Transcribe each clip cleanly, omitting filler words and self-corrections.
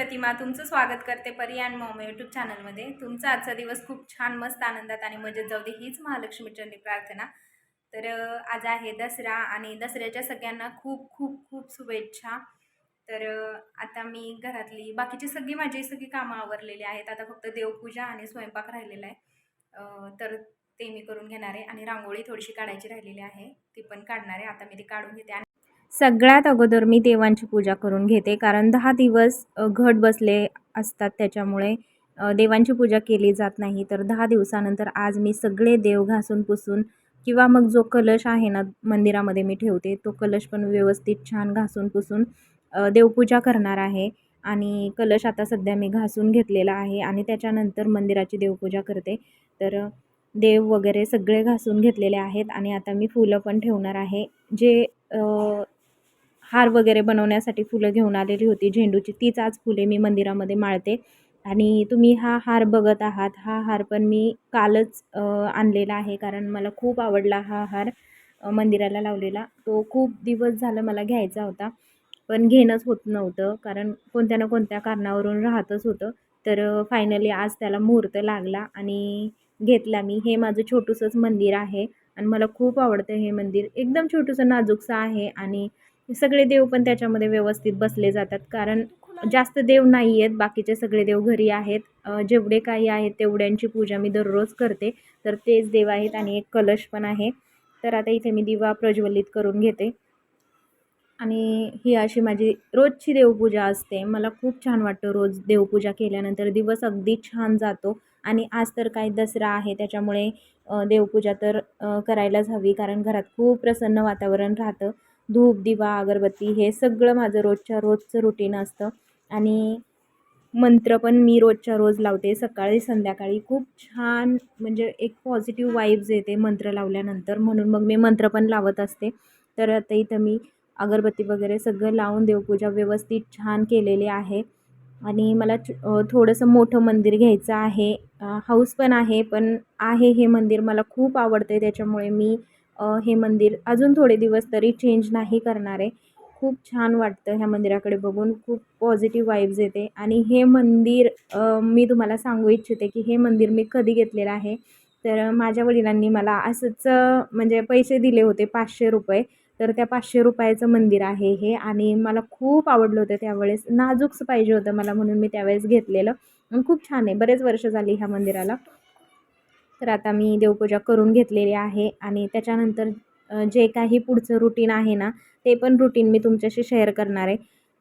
प्रतिमा तुमचं स्वागत करते परी अँड मॉम यूट्यूब चॅनलमध्ये. तुमचा आजचा दिवस खूप छान मस्त आनंदात आणि मजेत जाऊ दे हीच महालक्ष्मीचरणी प्रार्थना. तर आज आहे दसरा आणि दसऱ्याच्या सगळ्यांना खूप खूप खूप शुभेच्छा. तर आता मी घरातली बाकीची माझी सगळी कामं आवरलेली आहेत. आता फक्त देवपूजा आणि स्वयंपाक राहिलेला आहे. तर ते मी करून घेणार आहे आणि रांगोळी थोडीशी काढायची राहिलेली आहे, ती पण काढणार आहे. आता मी ती काढून घेते आणि सगळ्यात अगोदर मी देवांची पूजा करून घेते, कारण 10 दिवस घट बसले असतात, त्याच्यामुळे देवांची पूजा केली जात नाही. तर 10 दिवसानंतर आज मी सगळे देव घासून पुसून किंवा मग जो कलश आहे ना मंदिरामध्ये मी ठेवते, तो कलश पण व्यवस्थित छान घासून पुसून देवपूजा करणार आहे. आणि कलश आता सध्या मी घासून घेतलेला आहे आणि त्याच्यानंतर मंदिराची देवपूजा करते. तर देव वगैरे सगळे घासून घेतलेले आहेत आणि आता मी फुलं पण ठेवणार आहे. जे हार वगैरे बनवण्यासाठी फुलं घेऊन आलेली होती झेंडूची, तीच आज फुले मी मंदिरामध्ये माळते. आणि तुम्ही हा हार बघत आहात, हा हार पण मी कालच आणलेला आहे, कारण मला खूप आवडला हा हार. मंदिराला लावलेला तो खूप दिवस झालं मला घ्यायचा होता, पण घेणंच होत नव्हतं, कारण कोणत्या ना कोणत्या कारणावरून राहतच होतं. तर फायनली आज त्याला मुहूर्त लागला आणि घेतला मी. हे माझं छोटूसंच मंदिर आहे आणि मला खूप आवडतं हे मंदिर. एकदम छोटूसं नाजूकसं आहे आणि सगळे देव पण त्याच्यामध्ये व्यवस्थित बसले जातात, कारण जास्त देव नाही आहेत, बाकीचे सगळे देव घरी आहेत. जेवढे काही आहेत तेवढ्यांची पूजा मी दररोज करते. तर तेच देव आहेत आणि एक कलश पण आहे. तर आता इथे मी दिवा प्रज्वलित करून घेते आणि ही अशी माझी रोजची देवपूजा असते. मला खूप छान वाटतं रोज देवपूजा केल्यानंतर, दिवस अगदी छान जातो. आणि आज तर काय दसरा आहे, त्याच्यामुळे देवपूजा तर करायलाच हवी, कारण घरात खूप प्रसन्न वातावरण राहतं. धूप, दिवा, अगरबत्ती हे सगळं माझं रोजच्या रोजचं रुटीन असतं. आणि मंत्र पण मी रोजच्या रोज लावते, सकाळी संध्याकाळी. खूप छान म्हणजे एक पॉझिटिव्ह वाइब्स येते मंत्र लावल्यानंतर, म्हणून मग मी मंत्र पण लावत असते. तर आता इथं मी अगरबत्ती वगैरे सगळं लावून देवपूजा व्यवस्थित छान केलेली आहे. आणि मला थोडंसं मोठं मंदिर घ्यायचं आहे. हाऊस पण आहे, पण आहे हे मंदिर मला खूप आवडते, त्याच्यामुळे मी हे मंदिर अजून थोडे दिवस तरी चेंज नाही करणार आहे. खूप छान वाटतं ह्या मंदिराकडे बघून, खूप पॉझिटिव्ह वाइब्स येते. आणि हे मंदिर मी तुम्हाला सांगू इच्छिते की हे मंदिर मी कधी घेतलेलं आहे. तर माझ्या वडिलांनी मला असंच म्हणजे पैसे दिले होते ₹500. तर त्या ₹500चं मंदिर आहे हे, आणि मला खूप आवडलं होतं त्यावेळेस. नाजूकसं पाहिजे होतं मला, म्हणून मी त्यावेळेस घेतलेलं. आणि खूप छान आहे, बरेच वर्ष झाली ह्या मंदिराला. तर आता मी देवपूजा करून घेतलेली आहे आणि त्याच्यानंतर जे काही पुढचं रुटीन आहे ना, ते पण रुटीन मी तुमच्याशी शेअर करणार आहे.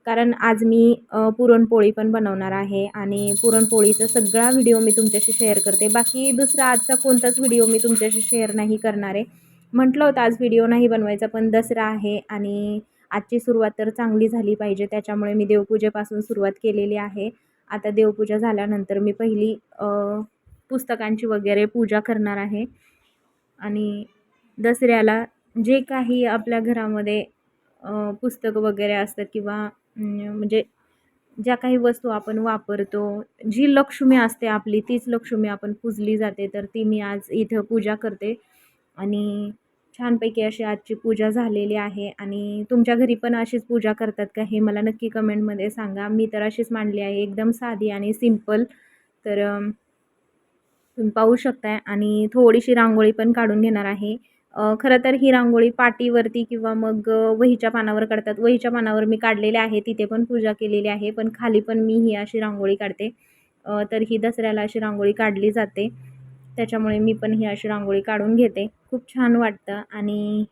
कारण आज मी पुरणपोळी पण बनवणार आहे आणि पुरणपोळीचा सगळा व्हिडिओ मी तुमच्याशी शेअर करते. बाकी दुसरा आजचा कोणताच व्हिडिओ मी तुमच्याशी शेअर नाही करणार आहे. म्हटलं होतं आज व्हिडिओ नाही बनवायचा, पण दसरा आहे आणि आजची सुरुवात तर चांगली झाली पाहिजे, त्याच्यामुळे मी देवपूजेपासून सुरुवात केलेली आहे. आता देवपूजा झाल्यानंतर मी पहिली पुस्तकांची वगैरे पूजा करणार आहे. आणि दसऱ्याला जे काही आपल्या घरामध्ये पुस्तकं वगैरे असतात किंवा म्हणजे ज्या काही वस्तू आपण वापरतो, जी लक्ष्मी असते आपली, तीच लक्ष्मी आपण पूजली जाते. तर ती मी आज इथं पूजा करते आणि छानपैकी अशी आजची पूजा झालेली आहे. आणि तुमच्या घरी पण अशीच पूजा करतात का, हे मला नक्की कमेंटमध्ये सांगा. मी तर अशीच मांडली आहे, एकदम साधी आणि सिंपल. तर तुम्ही पाहू शकताय. आणि थोडीशी रांगोळी पण काढून घेणार आहे. खरं तर ही रांगोळी पाटीवरती किंवा मग वहीच्या पानावर काढतात. वहीच्या पानावर मी काढलेले आहे, तिथे पण पूजा केलेली आहे, पण खाली पण मी ही अशी रांगोळी काढते. तर ही दसऱ्याला अशी रांगोळी काढली जाते, त्याच्यामुळे मी पण ही अशी रांगोळी काढून घेते. खूप छान वाटतं. आणि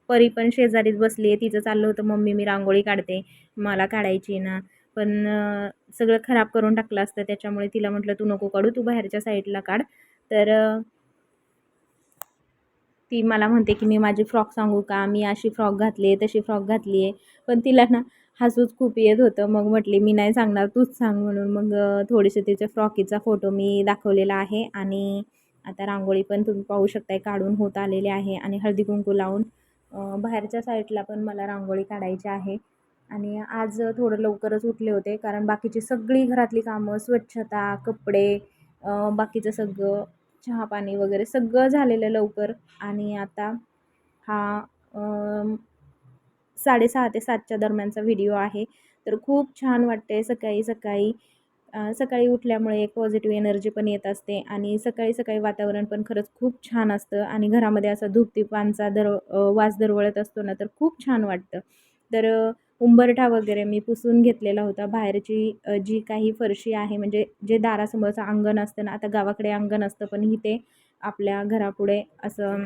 परी पण शेजारीच बसली आहे, तिचं चाललं होतं, "मम्मी मी रांगोळी काढते, मला काढायची ना." पण सगळं खराब करून टाकलं असतं, त्याच्यामुळे तिला म्हटलं, "तू नको काढू, तू बाहेरच्या साईडला काढ." तर ती मला म्हणते की मी माझी फ्रॉक सांगू का, मी अशी फ्रॉक घातली आहे, तशी फ्रॉक घातली आहे. पण तिला ना हसूच खूप येत होतं. मग म्हटली, "मी नाही सांगणार, तूच सांग." म्हणून मग थोडेसे तिच्या फ्रॉकीचा फोटो मी दाखवलेला आहे. आणि आता रांगोळी पण तुम्ही पाहू शकताय काढून होत आलेली आहे. आणि हळदी कुंकू लावून बाहेरच्या साईडला पण मला रांगोळी काढायची आहे. आणि आज थोडं लवकरच उठले होते, कारण बाकीची सगळी घरातली कामं, स्वच्छता, कपडे, बाकीचं सगळं, चहा-पाणी वगैरे सगळं झालेलं लवकर. आणि आता हा 6:30 ते 7च्या दरम्यानचा व्हिडिओ आहे. तर खूप छान वाटते सकाळी सकाळी. सकाळी उठल्यामुळे एक पॉझिटिव्ह एनर्जी पण येत असते आणि सकाळी सकाळी वातावरण पण खरंच खूप छान असतं आणि घरामध्ये असा धूपदीपांचा वास दरवळत असतो ना, तर खूप छान वाटतं. तर उंबरठा वगैरे मी पुसून घेतलेला होता. बाहेरची जी काही फरशी आहे म्हणजे जे दारासमोरचं अंगण असतं ना, आता गावाकडे अंगण असतं पण इथे आपल्या घरापुढे असं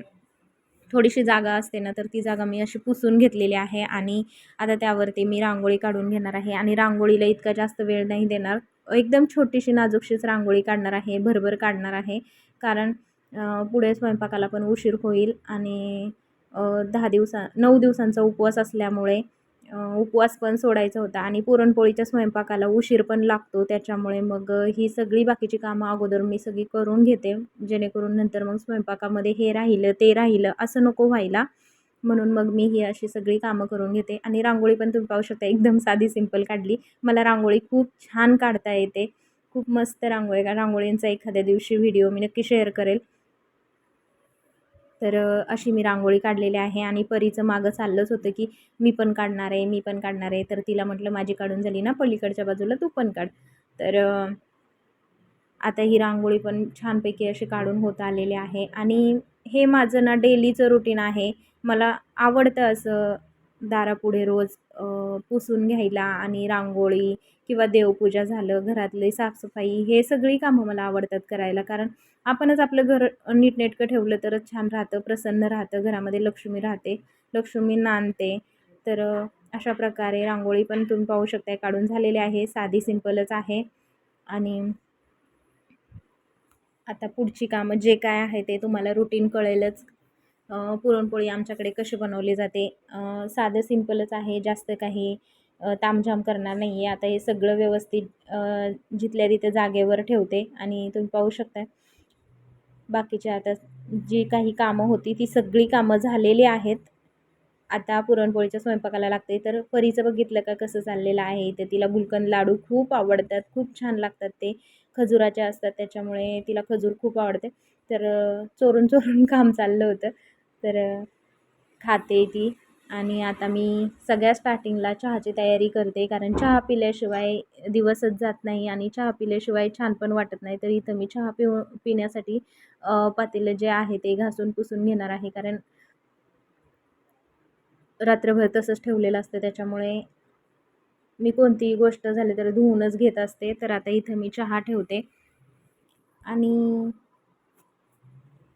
थोडीशी जागा असते ना, तर ती जागा मी अशी पुसून घेतलेली आहे आणि आता त्यावरती मी रांगोळी काढून घेणार आहे आणि रांगोळीला इतका जास्त वेळ नाही देणार. एकदम छोटीशी नाजूकशीच रांगोळी काढणार आहे, भरभर काढणार आहे. कारण पुढे स्वयंपाकाला पण उशीर होईल आणि 9 दिवसांचा उपवास असल्यामुळे उपवास पण सोडायचा होता आणि पुरणपोळीच्या स्वयंपाकाला उशीर पण लागतो. त्याच्यामुळे मग ही सगळी बाकीची कामं अगोदर मी सगळी करून घेते, जेणेकरून नंतर मग स्वयंपाकामध्ये हे राहिलं, ते राहिलं असं नको व्हायला. म्हणून मग मी ही अशी सगळी कामं करून घेते आणि रांगोळी पण तुम्ही पाहू शकता एकदम साधी सिंपल काढली. मला रांगोळी खूप छान काढता येते. खूप मस्त रांगोळींचा एखाद्या दिवशी व्हिडिओ मी नक्की शेअर करेल. तर अशी मी रांगोळी काढलेली आहे आणि परीचं मागं चाललंच होतं की मी पण काढणार आहे, मी पण काढणार आहे. तर तिला म्हटलं माझी काढून झाली ना पलीकडच्या बाजूला तू पण काढ. तर आता ही रांगोळी पण छानपैकी अशी काढून होत आलेली आहे आणि हे माझं ना डेलीचं रुटीन आहे. मला आवडतं असं दारापुढे रोज पुसून घ्यायला आणि रांगोळी किंवा देवपूजा झालं, घरातली साफसफाई हे सगळी कामं मला आवडतात करायला. कारण आपणच आपलं घर नीटनेटकं ठेवलं तरच छान राहतं, प्रसन्न राहतं, घरामध्ये लक्ष्मी राहते, लक्ष्मी नांदते. तर अशा प्रकारे रांगोळी पण तुम्ही पाहू शकता काढून झालेली आहे. साधी सिंपलच आहे आणि आता पुढची कामं जे काय आहे ते तुम्हाला रुटीन कळेलच. पुरणपोळी आमच्याकडे कशी बनवली जाते, साधं सिंपलच आहे, जास्त काही तामझाम करणार नाही आहे. आता हे सगळं व्यवस्थित जिथल्या तिथे जागेवर ठेवते आणि तुम्ही पाहू शकता बाकीचे आता जी काही कामं होती ती सगळी कामं झालेली आहेत. आता पुरणपोळीच्या स्वयंपाकाला लागते. तर परीचं बघितलं का कसं चाललेलं आहे. तर तिला गुलकंद लाडू खूप आवडतात, खूप छान लागतात ते. खजुराचे असतात त्याच्यामुळे तिला खजूर खूप आवडते. तर चोरून चोरून काम चाललं होतं. तर खाते ती आणि आता मी सगळ्या स्टार्टिंगला चहाची तयारी करते. कारण चहा पिल्याशिवाय दिवसच जात नाही आणि चहा पिल्याशिवाय छान पण वाटत नाही. तर इथं मी चहा पिण्यासाठी पातेलं जे आहे ते घासून पुसून घेणार आहे. कारण रात्रभर तसंच ठेवलेलं असतं त्याच्यामुळे मी कोणतीही गोष्ट झाली तर धुवूनच घेत असते. तर आता इथं मी चहा ठेवते आणि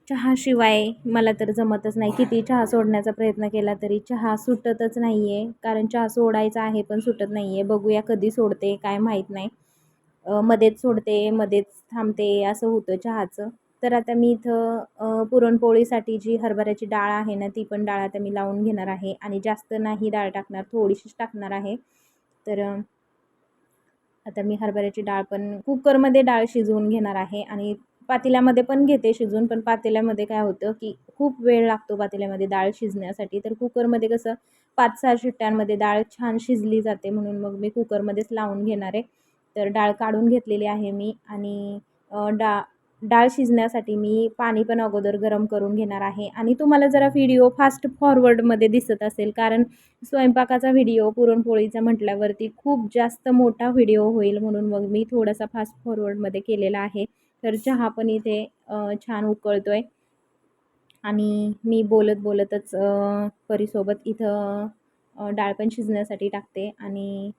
चहाशिवाय मला तर जमतच नाही. किती चहा सोडण्याचा प्रयत्न केला तरी चहा सुटतच नाही आहे. कारण चहा सोडायचा आहे पण सुटत नाही आहे. बघूया कधी सोडते काय माहीत नाही. मध्येच सोडते, मध्येच थांबते असं होतं चहाचं. तर आता मी इथं पुरणपोळीसाठी जी हरभऱ्याची डाळ आहे ना, ती पण डाळ आता मी लावून घेणार आहे आणि जास्त नाही डाळ टाकणार, थोडीशीच टाकणार आहे. तर आता मी हरभऱ्याची डाळ पण कुकरमध्ये डाळ शिजवून घेणार आहे आणि पातेल्यामध्ये पण घेते शिजवून. पण पातेल्यामध्ये काय होतं की खूप वेळ लागतो पातेल्यामध्ये डाळ शिजण्यासाठी. तर कुकरमध्ये कसं 5-6 शिट्ट्यांमध्ये डाळ छान शिजली जाते म्हणून मग मी कुकरमध्येच लावून घेणार आहे. तर डाळ काढून घेतलेली आहे मी आणि डाळ शिजण्यासाठी मी पाणी पण अगोदर गरम करून घेणार आहे आणि तुम्हाला जरा व्हिडिओ फास्ट फॉरवर्डमध्ये दिसत असेल कारण स्वयंपाकाचा व्हिडिओ पुरणपोळीचा म्हटल्यावरती खूप जास्त मोठा व्हिडिओ होईल म्हणून मग मी थोडासा फास्ट फॉरवर्डमध्ये केलेला आहे. तर चहा पण इथे छान उकळतोय आणि मी बोलत बोलतच परीसोबत इथं डाळ पण शिजण्यासाठी टाकते आणि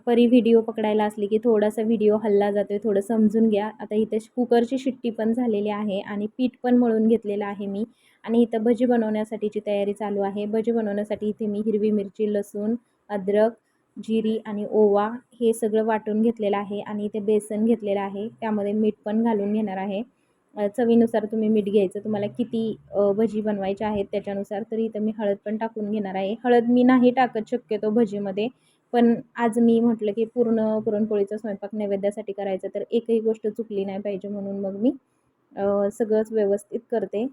परी व्हिडिओ पकडायला असली की थोडासा व्हिडिओ हलला जातो आहे, थोडं समजून घ्या. आता इथे कुकरची शिट्टी पण झालेली आहे आणि पीठ पण मळून घेतलेलं आहे मी आणि इथं भजी बनवण्यासाठीची तयारी चालू आहे. भजी बनवण्यासाठी इथे मी हिरवी मिरची, लसूण, अद्रक, जिरी आणि ओवा हे सगळं वाटून घेतलेलं आहे आणि इथे बेसन घेतलेलं आहे. त्यामध्ये मीठ पण घालून घेणार आहे. चवीनुसार तुम्ही मीठ घ्यायचं. तुम्हाला किती भजी बनवायचे आहेत त्याच्यानुसार. तर इथं मी हळद पण टाकून घेणार आहे. हळद मी नाही टाकत शक्यतो भजीमध्ये. पण आज मी म्हटलं की पुरणपोळीचा स्वयंपाक नैवेद्यासाठी करायचा तर एकही गोष्ट चुकली नाही पाहिजे म्हणून मग मी सगळंच व्यवस्थित करते.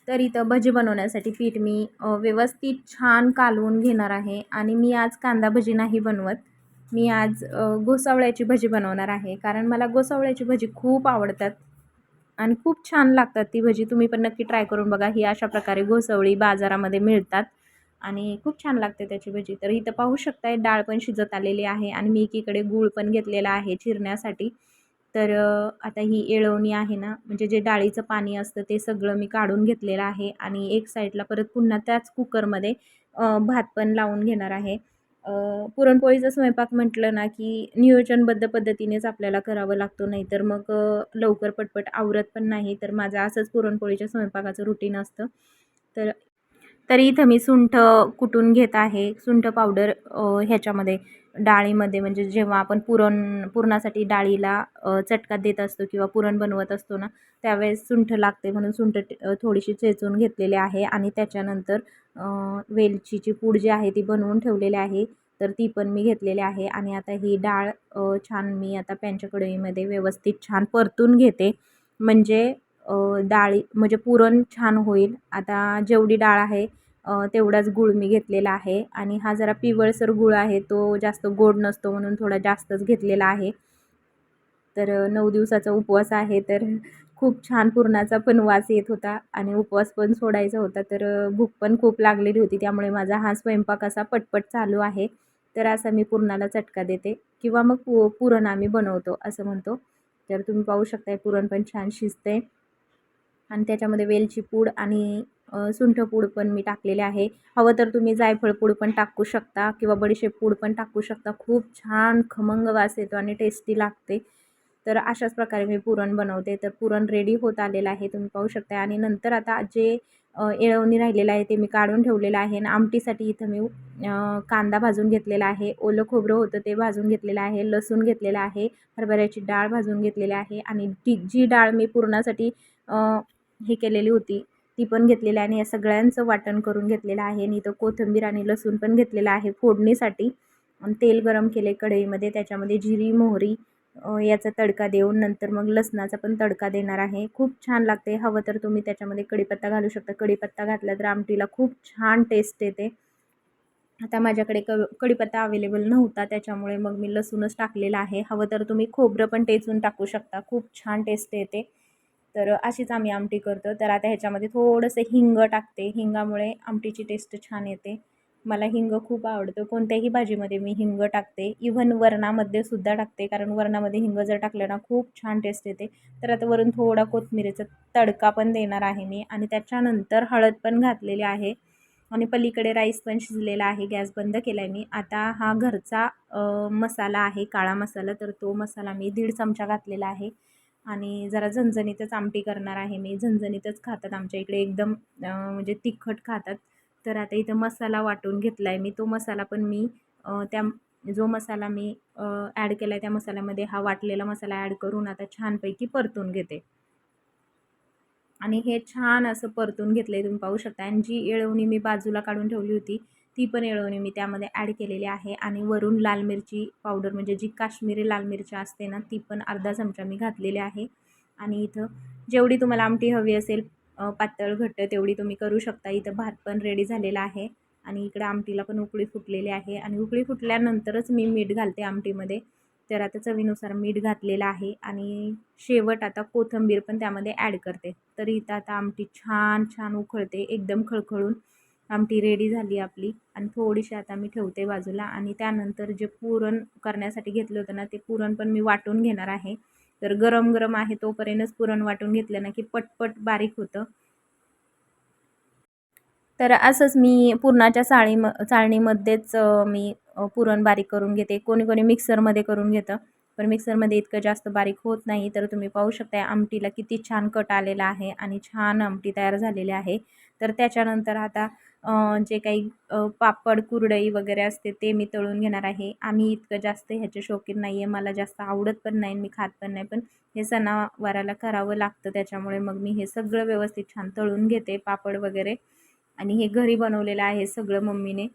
तर इथं भजी बनवण्यासाठी पीठ मी व्यवस्थित छान कालवून घेणार आहे आणि मी आज कांदा भजी नाही बनवत. मी आज गोसावळ्याची भजी बनवणार आहे कारण मला गोसावळ्याची भजी खूप आवडतात. आणि खूप छान लागतात ती भजी. तुम्ही पण नक्की ट्राय करून बघा. ही अशा प्रकारे घोसवळी बाजारामध्ये मिळतात आणि खूप छान लागते त्याची भजी. तर इथं पाहू शकताय डाळ पण शिजत आलेली आहे आणि मी एकीकडे गूळ पण घेतलेला आहे चिरण्यासाठी. तर आता ही येळवणी आहे ना, म्हणजे जे डाळीचं पाणी असतं ते सगळं मी काढून घेतलेलं आहे आणि एक साईडला परत पुन्हा त्याच कुकरमध्ये भात पण लावून घेणार आहे. पुरणपोळीचा स्वयंपाक म्हटलं ना, की नियोजनबद्ध पद्धतीनेच आपल्याला करावं लागतो. नाहीतर मग लवकर पटपट आवरत पण नाही. तर माझं असंच पुरणपोळीच्या स्वयंपाकाचं रुटीन असतं. तर तरी इथं मी सुंठ कुटून घेत आहे. सुंठ पावडर ह्याच्यामध्ये डाळीमध्ये म्हणजे जेव्हा आपण पुरणासाठी डाळीला चटका देत असतो किंवा पुरण बनवत असतो ना, त्यावेळेस सुंठ लागते म्हणून सुंठ थोडीशी चेचून घेतलेली आहे आणि त्याच्यानंतर वेलचीची पूड जी आहे ती बनवून ठेवलेली आहे. तर ती पण मी घेतलेली आहे आणि आता ही डाळ छान मी आता पॅनच्या कढईमध्ये व्यवस्थित छान परतून घेते. म्हणजे डाळी म्हणजे पुरण छान होईल. आता जेवढी डाळ आहे तेवढाच गूळ मी घेतलेला आहे आणि हा जरा पिवळसर गूळ आहे. तो जास्त गोड नसतो म्हणून थोडा जास्तच घेतलेला आहे. तर 9 दिवसाचा उपवास आहे. तर खूप छान पुरणाचा पण वास येत होता आणि उपवास पण सोडायचा होता. तर भूक पण खूप लागलेली होती. त्यामुळे माझा हा स्वयंपाक असा पटपट चालू आहे. तर असा मी पुरणाला चटका देते किंवा मग पुरण आम्ही बनवतो असं म्हणतो. तर तुम्ही पाहू शकताय पुरण पण छान शिजतंय. आणि त्याच्यामध्ये वेलची पूड आणि सुंठ पूड पण मी टाकलेले आहे. हवं तर तुम्ही जायफळ पूड पण टाकू शकता किंवा बडीशेप पूड पण टाकू शकता. खूप छान खमंग वास येतो आणि टेस्टी लागते. तर अशाच प्रकारे मी पुरण बनवते. तर पुरण रेडी होत आलेलं आहे तुम्ही पाहू शकता आणि नंतर आता जे येळवणी राहिलेलं आहे ते मी काढून ठेवलेलं आहे आणि आमटीसाठी इथं मी कांदा भाजून घेतलेला आहे. ओलं खोबरं होतं ते भाजून घेतलेलं आहे. लसूण घेतलेला आहे. हरभऱ्याची डाळ भाजून घेतलेली आहे आणि जी डाळ मी पुरणासाठी हे केलेली होती ती पण घेतलेली आहे आणि या सगळ्यांचं वाटण करून घेतलेलं आहे आणि इथं कोथिंबीर आणि लसूण पण घेतलेला आहे फोडणीसाठी. आणि तेल गरम केले कढईमध्ये त्याच्यामध्ये जिरी मोहरी याचा तडका देऊन नंतर मग लसणाचा पण तडका देणार आहे. खूप छान लागते. हवं तर तुम्ही त्याच्यामध्ये कढीपत्ता घालू शकता. कढीपत्ता घातला तर आमटीला खूप छान टेस्ट येते. आता माझ्याकडे कढीपत्ता अवेलेबल नव्हता त्याच्यामुळे मग मी लसूणच टाकलेला आहे. हवं तर तुम्ही खोबरं पण टेचून टाकू शकता. खूप छान टेस्ट येते. तर अशीच आम्ही आमटी करतो. तर आता ह्याच्यामध्ये थोडंसं हिंग टाकते. हिंगामुळे आमटीची टेस्ट छान येते. मला हिंग खूप आवडतं. कोणत्याही भाजीमध्ये मी हिंग टाकते. इव्हन वरणामध्ये सुद्धा टाकते. कारण वरणामध्ये हिंग जर टाकलं ना खूप छान टेस्ट येते. तर आता वरून थोडा कोथिंबीरीचा तडका पण देणार आहे मी आणि त्याच्यानंतर हळद पण घातलेली आहे. आणि पलीकडे राईस पण शिजलेला आहे. गॅस बंद केला आहे मी. आता हा घरचा मसाला आहे काळा मसाला. तर तो मसाला मी 1.5 चमचा घातलेला आहे आणि जरा झणझणीतच आमटी करणार आहे मी. झणझणीतच खातात आमच्या इकडे एकदम म्हणजे तिखट खातात. तर आता इथं मसाला वाटून घेतला आहे मी. तो मसाला पण मी त्या जो मसाला मी ॲड केला आहे त्या मसाल्यामध्ये हा वाटलेला मसाला ॲड करून आता छानपैकी परतून घेते. आणि हे छान असं परतून घेतलं आहे तुम्ही पाहू शकता आणि जी येळवणी मी बाजूला काढून ठेवली होती ती पण येळवणी मी त्यामध्ये ॲड केलेली आहे आणि वरून लाल मिरची पावडर म्हणजे जी काश्मीरी लाल मिरची असते ना ती पण अर्धा चमचा मी घातलेली आहे. आणि इथं जेवढी तुम्हाला आमटी हवी असेल पातळ घट्ट तेवढी तुम्ही करू शकता. इथं भात पण रेडी झालेला आहे आणि इकडं आमटीला पण उकळी फुटलेली आहे आणि उकळी फुटल्यानंतरच मी मीठ घालते आमटीमध्ये. तर आता चवीनुसार मीठ घातलेलं आहे आणि शेवट आता कोथिंबीर पण त्यामध्ये ॲड करते. तर इथं आता आमटी छान छान उकळते एकदम खळखळून. आमटी रेडी झाली आपली आणि थोडीशी आता मी ठेवते बाजूला आणि त्यानंतर जे पुरण करण्यासाठी घेतलं होतं ना ते पुरण पण मी वाटून घेणार आहे. तर गरम गरम आहे तोपर्यंतच पुरण वाटून घेतलं ना की पटपट बारीक होतं. तर असंच मी पुरणाच्या चाळणीमध्येच मी पुरण बारीक करून घेते. कोणी कोणी मिक्सरमध्ये करून घेतं. पण मिक्सरमध्ये इतकं जास्त बारीक होत नाही. तर तुम्ही पाहू शकता आमटीला किती छान कट आलेला आहे आणि छान आमटी तयार झालेली आहे. तर त्याच्यानंतर आता जे काही पापड, कुरडई वगैरे असते ते मी तळून घेणार आहे. आम्ही इतकं जास्त ह्याचे शौकीन नाही आहे. मला जास्त आवडत पण नाही मी खात पण नाही. पण हे सणावाराला करावं लागतं त्याच्यामुळे मग मी हे सगळं व्यवस्थित छान तळून घेते पापड वगैरे. आणि हे घरी बनवलेलं आहे सगळं मम्मीने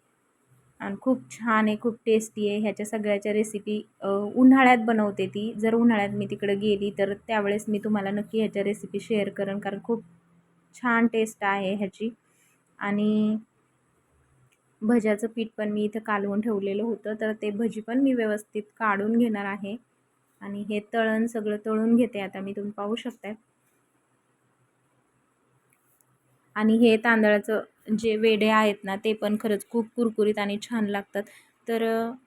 आणि खूप छान आहे, खूप टेस्टी आहे. ह्याच्या सगळ्याच्या रेसिपी उन्हाळ्यात बनवते ती. जर उन्हाळ्यात मी तिकडं गेली तर त्यावेळेस मी तुम्हाला नक्की ह्याच्या रेसिपी शेअर करेन कारण खूप छान टेस्ट आहे ह्याची. आणि भज्याचं पीठ पण मी इथं कालवून ठेवलेलं होतं तर ते भजी पण मी व्यवस्थित काढून घेणार आहे आणि हे सगळं तळून घेते आता मी तुम्ही पाहू शकताय. आणि हे तांदळाचं जे वेडे आहेत ना ते पण खरंच खूप कुरकुरीत आणि छान लागतात. तर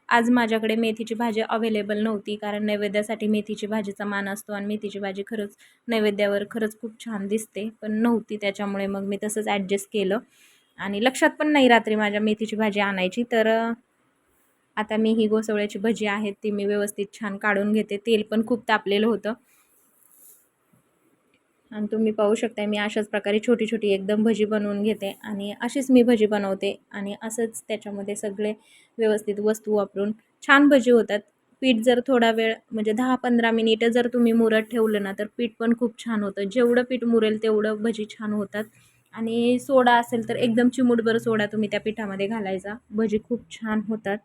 आज माझ्याकडे मेथीची भाजी अवेलेबल नव्हती, कारण नैवेद्यासाठी मेथीची भाजीचा मान असतो आणि मेथीची भाजी खरंच नैवेद्यावर खरंच खूप छान दिसते, पण नव्हती त्याच्यामुळे मग मी तसंच ॲडजस्ट केलं आणि लक्षात पण नाही रात्री माझ्या मेथीची भाजी आणायची. तर आता मी ही घोसावळ्याची भजी आहेत ती मी व्यवस्थित छान काढून घेते. तेल पण खूप तापलेलं होतं आणि तुम्ही पाहू शकता मी अशाच प्रकारे छोटी छोटी एकदम भजी बनवून घेते आणि अशीच मी भजी बनवते आणि असंच त्याच्यामध्ये सगळे व्यवस्थित वस्तू वापरून छान भजी होतात. पीठ जर थोडा वेळ म्हणजे 10-15 मिनिटं जर तुम्ही मुरत ठेवलं ना तर पीठ पण खूप छान होतं. जेवढं पीठ मुरेल तेवढं भजी छान होतात. आणि सोडा असेल तर एकदम चिमूटभर सोडा तुम्ही त्या पिठामध्ये घालायचा, भजी खूप छान होतात.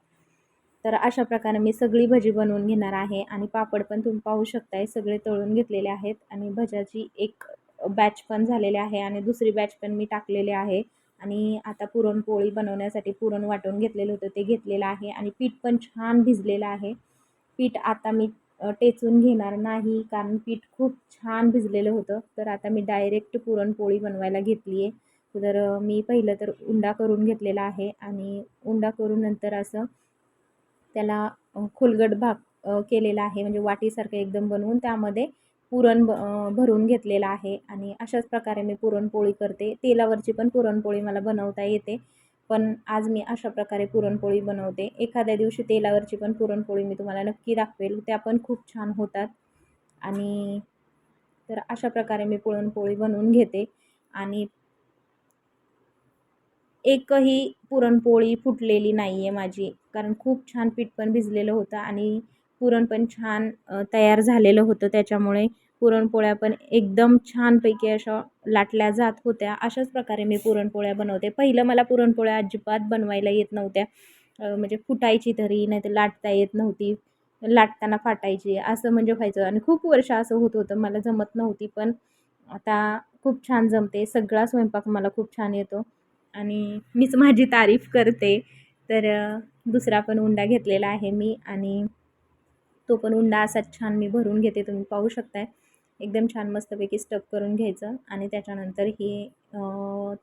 तर अशा प्रकारे मी सगळी भजी बनवून घेणार आहे आणि पापड पण तुम्ही पाहू शकताय सगळे तळून घेतलेले आहेत आणि भज्याची एक बॅच पण झालेली आहे आणि दुसरी बॅच पण मी टाकलेली आहे. आणि आता पुरणपोळी बनवण्यासाठी पुरण वाटून घेतलेलं होतं ते घेतलेलं आहे आणि पीठ पण छान भिजलेलं आहे. पीठ आता मी टेचून घेणार नाही, कारण पीठ खूप छान भिजलेलं होतं. तर आता मी डायरेक्ट पुरणपोळी बनवायला घेतली आहे. तर मी पहिलं तर उंडा करून घेतलेला आहे आणि उंडा करून नंतर असं त्याला खोलगट भाग केलेला आहे, म्हणजे वाटीसारखं एकदम बनवून त्यामध्ये पुरण भरून घेतलेलं आहे आणि अशाच प्रकारे मी पुरणपोळी करते. तेलावरची पण पुरणपोळी मला बनवता येते, पण आज मी अशा प्रकारे पुरणपोळी बनवते. एखाद्या दिवशी तेलावरची पण पुरणपोळी मी तुम्हाला नक्की दाखवेल, त्या पण खूप छान होतात. आणि तर अशा प्रकारे मी पुरणपोळी बनवून घेते आणि एकही पुरणपोळी फुटलेली नाही आहे माझी, कारण खूप छान पीठ पण भिजलेलं होतं आणि पुरण पण छान तयार झालेलं होतं. त्याच्यामुळे पुरणपोळ्या पण एकदम छानपैकी अशा लाटल्या जात होत्या. अशाच प्रकारे मी पुरणपोळ्या बनवते. पहिलं मला पुरणपोळ्या अजिबात बनवायला येत नव्हत्या. म्हणजे फुटायची तरी, नाहीतर लाटता येत नव्हती. लाटताना फाटायची असं म्हणजे व्हायचं आणि खूप वर्ष असं होत होतं. मला जमत नव्हती, पण आता खूप छान जमते. सगळा स्वयंपाक मला खूप छान येतो आणि मीच माझी तारीफ करते. तर दुसरा पण उंडा घेतलेला आहे मी आणि तो पण उंडा असाच छान मी भरून घेते. तुम्ही पाहू शकताय. एकदम छान मस्तपैकी स्टफ करून घ्यायचं आणि त्याच्यानंतर हे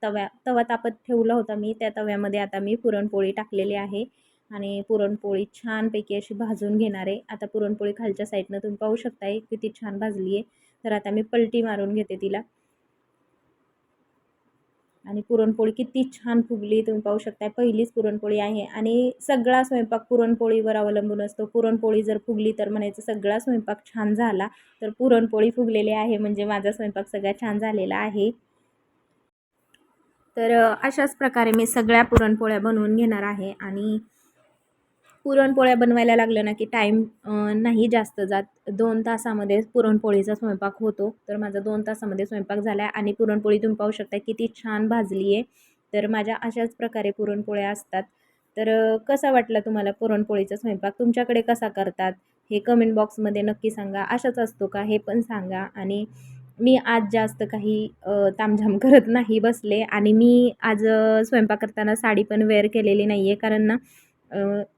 तवा तापत ठेवला होता मी. त्या तव्यामध्ये आता मी पुरणपोळी टाकलेली आहे आणि पुरणपोळी छानपैकी अशी भाजून घेणार आहे. आता पुरणपोळी खालच्या साईडनं तुम्ही पाहू शकताय किती छान भाजली आहे. तर आता मी पलटी मारून घेते तिला आणि पुरणपोळी किती छान फुगली तुम्ही पाहू शकता. पहिलीच पुरणपोळी आहे आणि सगळा स्वयंपाक पुरणपोळीवर अवलंबून असतो. पुरणपोळी जर फुगली तर म्हणायचं सगळा स्वयंपाक छान झाला. तर पुरणपोळी फुगलेली आहे म्हणजे माझा स्वयंपाक सगळा छान झालेला आहे. तर अशाच प्रकारे मी सगळ्या पुरणपोळ्या बनवून घेणार आहे आणि पुरणपोळ्या बनवायला लागलं ना की टाईम नाही जास्त जात. 2 तासामध्ये पुरणपोळीचा स्वयंपाक होतो. तर माझा 2 तासामध्ये स्वयंपाक झाला आहे आणि पुरणपोळी तुम्ही पाहू शकता किती छान भाजली आहे. तर माझ्या अशाच प्रकारे पुरणपोळ्या असतात. तर कसा वाटला तुम्हाला पुरणपोळीचा स्वयंपाक? तुमच्याकडे कसा करतात? हे कमेंट बॉक्समध्ये नक्की सांगा. असाच असतो का हे पण सांगा. आणि मी आज जास्त काही तामझाम करत नाही बसले आणि मी आज स्वयंपाक करताना साडी पण वेअर केलेली नाही आहे, कारण ना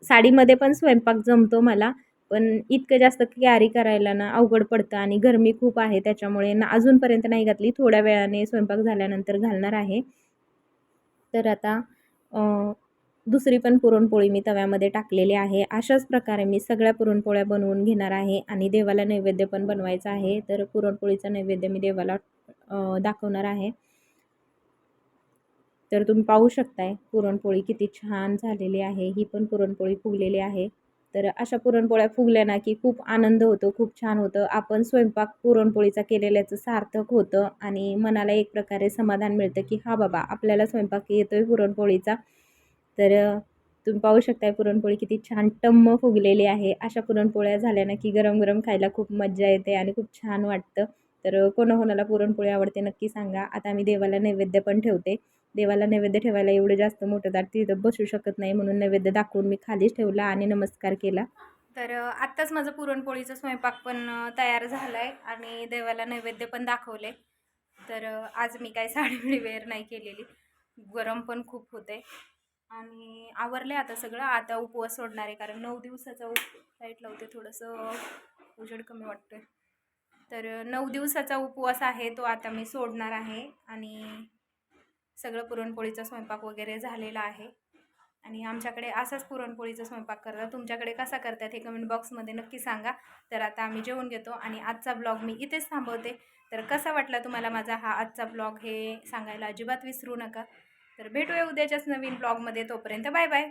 साडीमध्ये पण स्वयंपाक जमतो मला, पण इतकं जास्त कॅरी करायला ना अवघड पडतं आणि गरमी खूप आहे त्याच्यामुळे ना अजूनपर्यंत नाही घातली. थोड्या वेळाने स्वयंपाक झाल्यानंतर घालणार आहे. तर आता दुसरी पण पुरणपोळी मी तव्यामध्ये टाकलेली आहे. अशाच प्रकारे मी सगळ्या पुरणपोळ्या बनवून घेणार आहे आणि देवाला नैवेद्य पण बनवायचा आहे. तर पुरणपोळीचा नैवेद्य मी देवाला दाखवणार आहे. तर तुम्ही पाहू शकताय पुरणपोळी किती छान झालेली आहे. ही पण पुरणपोळी फुगलेली आहे. तर अशा पुरणपोळ्या फुगल्या ना की खूप आनंद होतो, खूप छान होतं. आपण स्वयंपाक पुरणपोळीचा केलेल्याचं सार्थक होतं आणि मनाला एक प्रकारे समाधान मिळतं की हां बाबा, आपल्याला स्वयंपाक येतोय पुरणपोळीचा. तर तुम्ही पाहू शकताय पुरणपोळी किती छान टम्म फुगलेली आहे. अशा पुरणपोळ्या झाल्या ना की गरम-गरम खायला खूप मज्जा येते आणि खूप छान वाटतं. तर कोणाकोणाला पुरणपोळी आवडते नक्की सांगा. आता मी देवाला नैवेद्य पण ठेवते. देवाला नैवेद्य ठेवायला एवढं जास्त मोठं ताट तिथं बसू शकत नाही, म्हणून नैवेद्य दाखवून मी खालीच ठेवला आणि नमस्कार केला. तर आत्ताच माझं पुरणपोळीचा स्वयंपाक पण तयार झाला आहे आणि देवाला नैवेद्य पण दाखवले. तर आज मी काही साडी वेअर नाही केलेली. गरम पण खूप होते आणि आवरले आता सगळं. आता उपवास सोडणार आहे, कारण 9 दिवसाचा लाईट लावते, थोडंसं उजेड कमी वाटतोय. तर 9 दिवसाचा उपवास आहे तो आता मी सोडणार आहे आणि सगळं पुरणपोळीचा स्वयंपाक वगैरे झालेला आहे आणि आमच्याकडे असाच पुरणपोळीचा स्वयंपाक करतात. तुमच्याकडे कसा करतात हे कमेंट बॉक्समध्ये नक्की सांगा. तर आता आम्ही जेवून घेतो आणि आजचा ब्लॉग मी इथेच थांबवते. तर कसा वाटला तुम्हाला माझा हा आजचा ब्लॉग हे सांगायला अजिबात विसरू नका. तर भेटूया उद्याच्याच नवीन ब्लॉगमध्ये. तोपर्यंत बाय बाय.